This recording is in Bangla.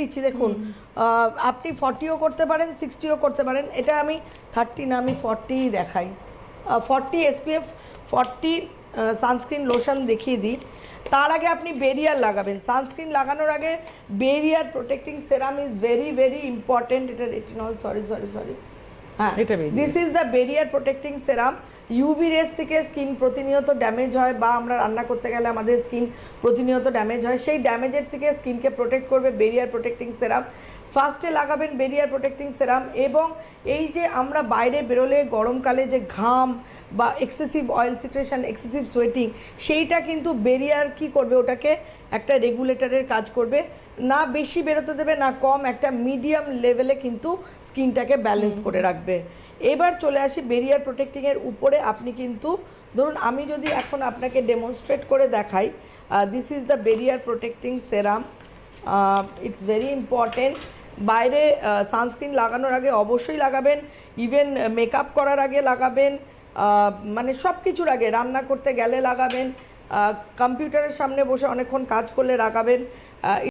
দিচ্ছি দেখুন, আপনি 40ও করতে পারেন, 60ও করতে পারেন। এটা আমি 30 না, আমি 40 দেখাই। 40 SPF 40 সানস্ক্রিন লোশন দেখিয়ে দিই। তার আগে আপনি বেরিয়ার লাগাবেন। সানস্ক্রিন লাগানোর আগে barrier protecting serum is very very important. এটা রেটিনল, সরি, হ্যাঁ, this is the barrier protecting serum. UV race থেকে স্কিন প্রতিনিয়ত ড্যামেজ হয়, বা আমরা রান্না করতে গেলে আমাদের স্কিন প্রতিনিয়ত ড্যামেজ হয়, সেই ড্যামেজের থেকে স্কিনকে প্রোটেক্ট করবে বেরিয়ার প্রোটেক্টিং সেরাম। ফার্স্টে লাগাবেন বেরিয়ার প্রোটেক্টিং সেরাম। এবং এই যে আমরা বাইরে বেরোলে গরমকালে যে ঘাম বা excessive oil secretion, excessive sweating, সেইটা কিন্তু বেরিয়ার কি করবে, ওটাকে একটা রেগুলেটরের কাজ করবে। না বেশি বেরোতে দেবে, না কম, একটা মিডিয়াম লেভেলে কিন্তু স্কিনটাকে ব্যালেন্স করে রাখবে। এবার চলে আসি বেরিয়ার প্রোটেক্টিংয়ের উপরে। আপনি কিন্তু ধরুন, আমি যদি এখন আপনাকে ডেমনস্ট্রেট করে দেখাই, this is the barrier protecting serum. It's very important. বাইরে সানস্ক্রিন লাগানোর আগে অবশ্যই লাগাবেন, ইভেন মেকআপ করার আগে লাগাবেন, মানে সব কিছুর আগে, রান্না করতে গেলে লাগাবেন, কম্পিউটারের সামনে বসে অনেকক্ষণ কাজ করলে লাগাবেন।